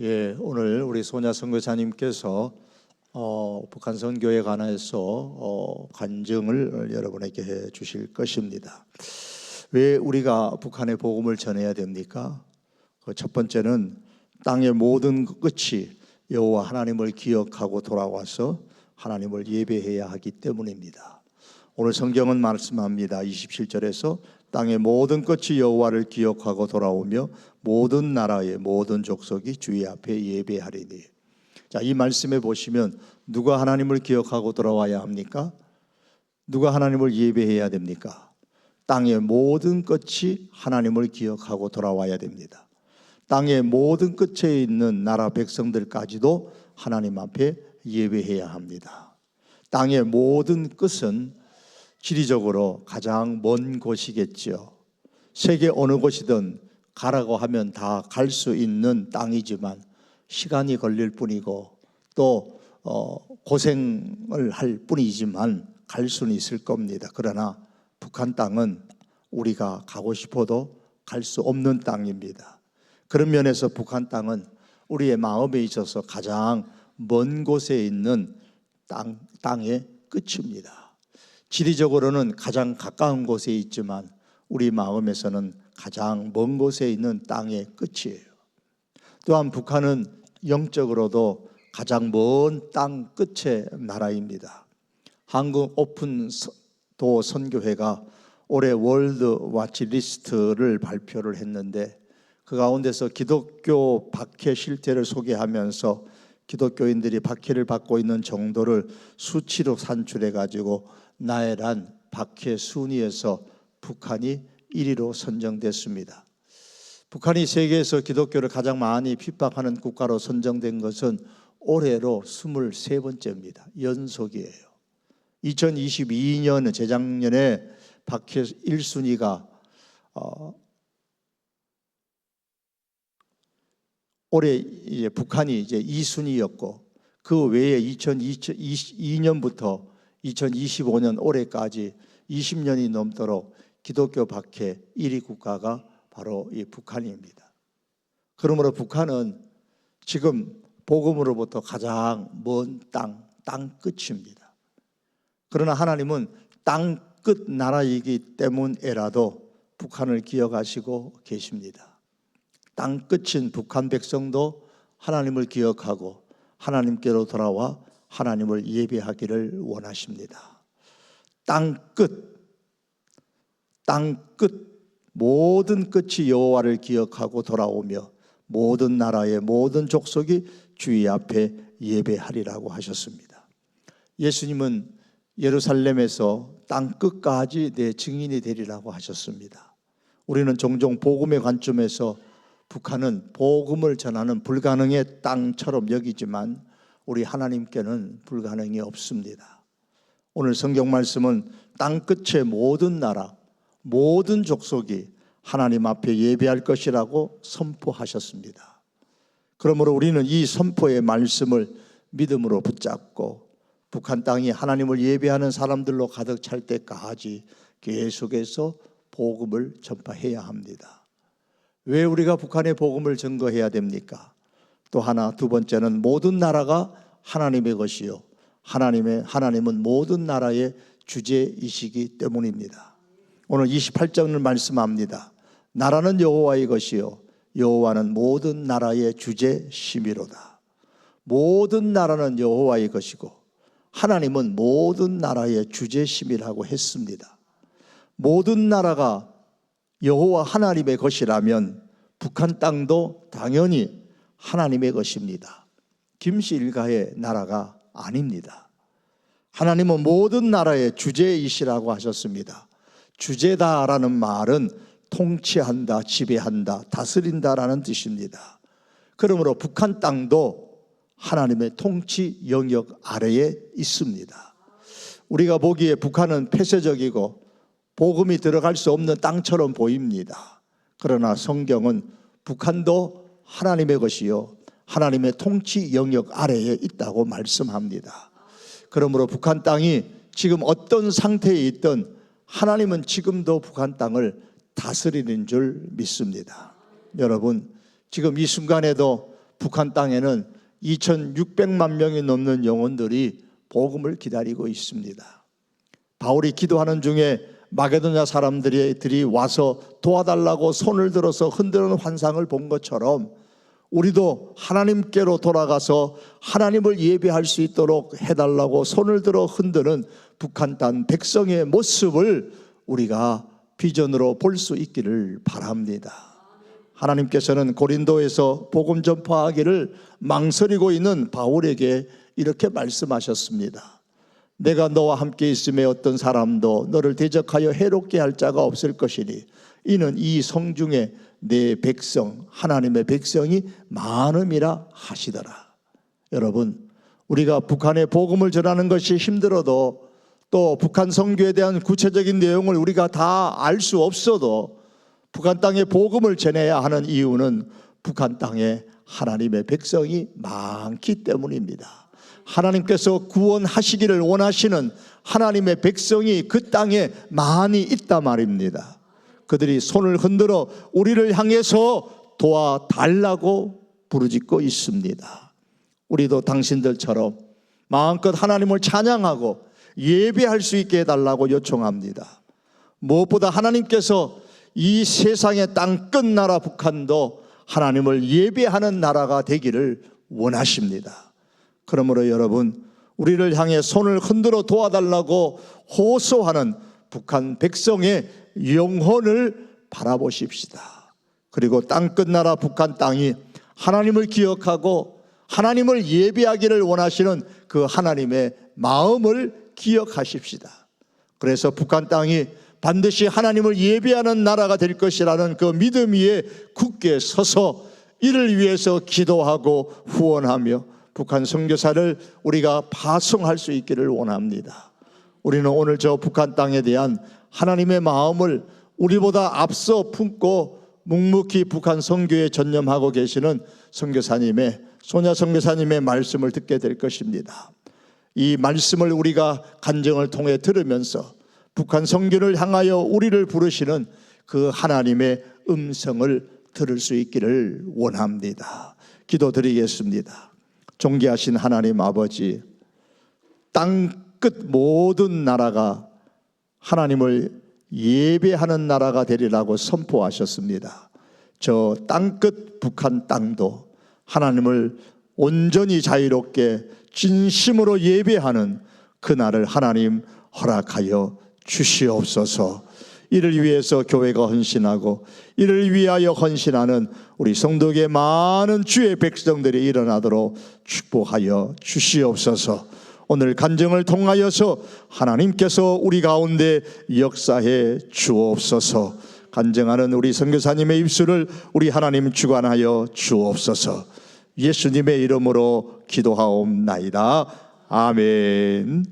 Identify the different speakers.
Speaker 1: 예, 오늘 우리 소냐 선교사님께서 북한 선교에 관해서 간증을 여러분에게 해 주실 것입니다. 왜 우리가 북한의 복음을 전해야 됩니까? 첫 번째는 땅의 모든 끝이 여호와 하나님을 기억하고 돌아와서 하나님을 예배해야 하기 때문입니다. 오늘 성경은 말씀합니다. 27절에서 땅의 모든 끝이 여호와를 기억하고 돌아오며 모든 나라의 모든 족속이 주의 앞에 예배하리니. 자, 이 말씀에 보시면 누가 하나님을 기억하고 돌아와야 합니까? 누가 하나님을 예배해야 됩니까? 땅의 모든 끝이 하나님을 기억하고 돌아와야 됩니다. 땅의 모든 끝에 있는 나라 백성들까지도 하나님 앞에 예배해야 합니다. 땅의 모든 끝은 지리적으로 가장 먼 곳이겠죠. 세계 어느 곳이든 가라고 하면 다 갈 수 있는 땅이지만 시간이 걸릴 뿐이고 또 고생을 할 뿐이지만 갈 수는 있을 겁니다. 그러나 북한 땅은 우리가 가고 싶어도 갈 수 없는 땅입니다. 그런 면에서 북한 땅은 우리의 마음에 있어서 가장 먼 곳에 있는 땅의 끝입니다. 지리적으로는 가장 가까운 곳에 있지만 우리 마음에서는 가장 먼 곳에 있는 땅의 끝이에요. 또한 북한은 영적으로도 가장 먼 땅 끝의 나라입니다. 한국 오픈도 선교회가 올해 월드 와치 리스트를 발표를 했는데 그 가운데서 기독교 박해 실태를 소개하면서 기독교인들이 박해를 받고 있는 정도를 수치로 산출해 가지고 나열한 박해 순위에서 북한이 1위로 선정됐습니다. 북한이 세계에서 기독교를 가장 많이 핍박하는 국가로 선정된 것은 올해로 23번째입니다. 연속이에요. 2022년 재작년에 박해 1순위가 올해 이제 북한이 이제 2순위였고 그 외에 2022년부터 2025년 올해까지 20년이 넘도록 기독교 박해 1위 국가가 바로 이 북한입니다. 그러므로 북한은 지금 복음으로부터 가장 먼 땅 끝입니다. 그러나 하나님은 땅 끝 나라이기 때문에라도 북한을 기억하시고 계십니다. 땅 끝인 북한 백성도 하나님을 기억하고 하나님께로 돌아와 하나님을 예배하기를 원하십니다. 땅 끝 모든 끝이 여호와를 기억하고 돌아오며 모든 나라의 모든 족속이 주의 앞에 예배하리라고 하셨습니다. 예수님은 예루살렘에서 땅 끝까지 내 증인이 되리라고 하셨습니다. 우리는 종종 복음의 관점에서 북한은 복음을 전하는 불가능의 땅처럼 여기지만 우리 하나님께는 불가능이 없습니다. 오늘 성경 말씀은 땅 끝의 모든 나라, 모든 족속이 하나님 앞에 예배할 것이라고 선포하셨습니다. 그러므로 우리는 이 선포의 말씀을 믿음으로 붙잡고 북한 땅이 하나님을 예배하는 사람들로 가득 찰 때까지 계속해서 복음을 전파해야 합니다. 왜 우리가 북한의 복음을 증거해야 됩니까? 또 하나, 두 번째는 모든 나라가 하나님의 것이요 하나님은 모든 나라의 주제이시기 때문입니다. 오늘 28절을 말씀합니다. 나라는 여호와의 것이요 여호와는 모든 나라의 주제심이로다. 모든 나라는 여호와의 것이고 하나님은 모든 나라의 주제심이라고 했습니다. 모든 나라가 여호와 하나님의 것이라면 북한 땅도 당연히 하나님의 것입니다. 김씨 일가의 나라가 아닙니다. 하나님은 모든 나라의 주제이시라고 하셨습니다. 주제다라는 말은 통치한다, 지배한다, 다스린다라는 뜻입니다. 그러므로 북한 땅도 하나님의 통치 영역 아래에 있습니다. 우리가 보기에 북한은 폐쇄적이고 복음이 들어갈 수 없는 땅처럼 보입니다. 그러나 성경은 북한도 하나님의 것이요 하나님의 통치 영역 아래에 있다고 말씀합니다. 그러므로 북한 땅이 지금 어떤 상태에 있든 하나님은 지금도 북한 땅을 다스리는 줄 믿습니다. 여러분, 지금 이 순간에도 북한 땅에는 2,600만 명이 넘는 영혼들이 복음을 기다리고 있습니다. 바울이 기도하는 중에 마게도냐 사람들이 와서 도와달라고 손을 들어서 흔드는 환상을 본 것처럼 우리도 하나님께로 돌아가서 하나님을 예배할 수 있도록 해달라고 손을 들어 흔드는 북한 땅 백성의 모습을 우리가 비전으로 볼 수 있기를 바랍니다. 하나님께서는 고린도에서 복음 전파하기를 망설이고 있는 바울에게 이렇게 말씀하셨습니다. 내가 너와 함께 있음에 어떤 사람도 너를 대적하여 해롭게 할 자가 없을 것이니 이는 이 성중에 내 백성 하나님의 백성이 많음이라 하시더라. 여러분, 우리가 북한에 복음을 전하는 것이 힘들어도 또 북한 선교에 대한 구체적인 내용을 우리가 다 알 수 없어도 북한 땅에 복음을 전해야 하는 이유는 북한 땅에 하나님의 백성이 많기 때문입니다. 하나님께서 구원하시기를 원하시는 하나님의 백성이 그 땅에 많이 있단 말입니다. 그들이 손을 흔들어 우리를 향해서 도와달라고 부르짖고 있습니다. 우리도 당신들처럼 마음껏 하나님을 찬양하고 예배할 수 있게 해달라고 요청합니다. 무엇보다 하나님께서 이 세상의 땅끝 나라 북한도 하나님을 예배하는 나라가 되기를 원하십니다. 그러므로 여러분, 우리를 향해 손을 흔들어 도와달라고 호소하는 북한 백성의 영혼을 바라보십시다. 그리고 땅끝 나라 북한 땅이 하나님을 기억하고 하나님을 예배하기를 원하시는 그 하나님의 마음을 기억하십시다. 그래서 북한 땅이 반드시 하나님을 예배하는 나라가 될 것이라는 그 믿음 위에 굳게 서서 이를 위해서 기도하고 후원하며 북한 선교사를 우리가 파송할 수 있기를 원합니다. 우리는 오늘 저 북한 땅에 대한 하나님의 마음을 우리보다 앞서 품고 묵묵히 북한 선교에 전념하고 계시는 선교사님의 소냐 선교사님의 말씀을 듣게 될 것입니다. 이 말씀을 우리가 간증을 통해 들으면서 북한 선교를 향하여 우리를 부르시는 그 하나님의 음성을 들을 수 있기를 원합니다. 기도드리겠습니다. 존귀하신 하나님 아버지, 땅끝 모든 나라가 하나님을 예배하는 나라가 되리라고 선포하셨습니다. 저 땅끝 북한 땅도 하나님을 온전히 자유롭게 진심으로 예배하는 그날을 하나님 허락하여 주시옵소서. 이를 위해서 교회가 헌신하고 이를 위하여 헌신하는 우리 성도의 많은 주의 백성들이 일어나도록 축복하여 주시옵소서. 오늘 간증을 통하여서 하나님께서 우리 가운데 역사해 주옵소서. 간증하는 우리 선교사님의 입술을 우리 하나님 주관하여 주옵소서. 예수님의 이름으로 기도하옵나이다. 아멘.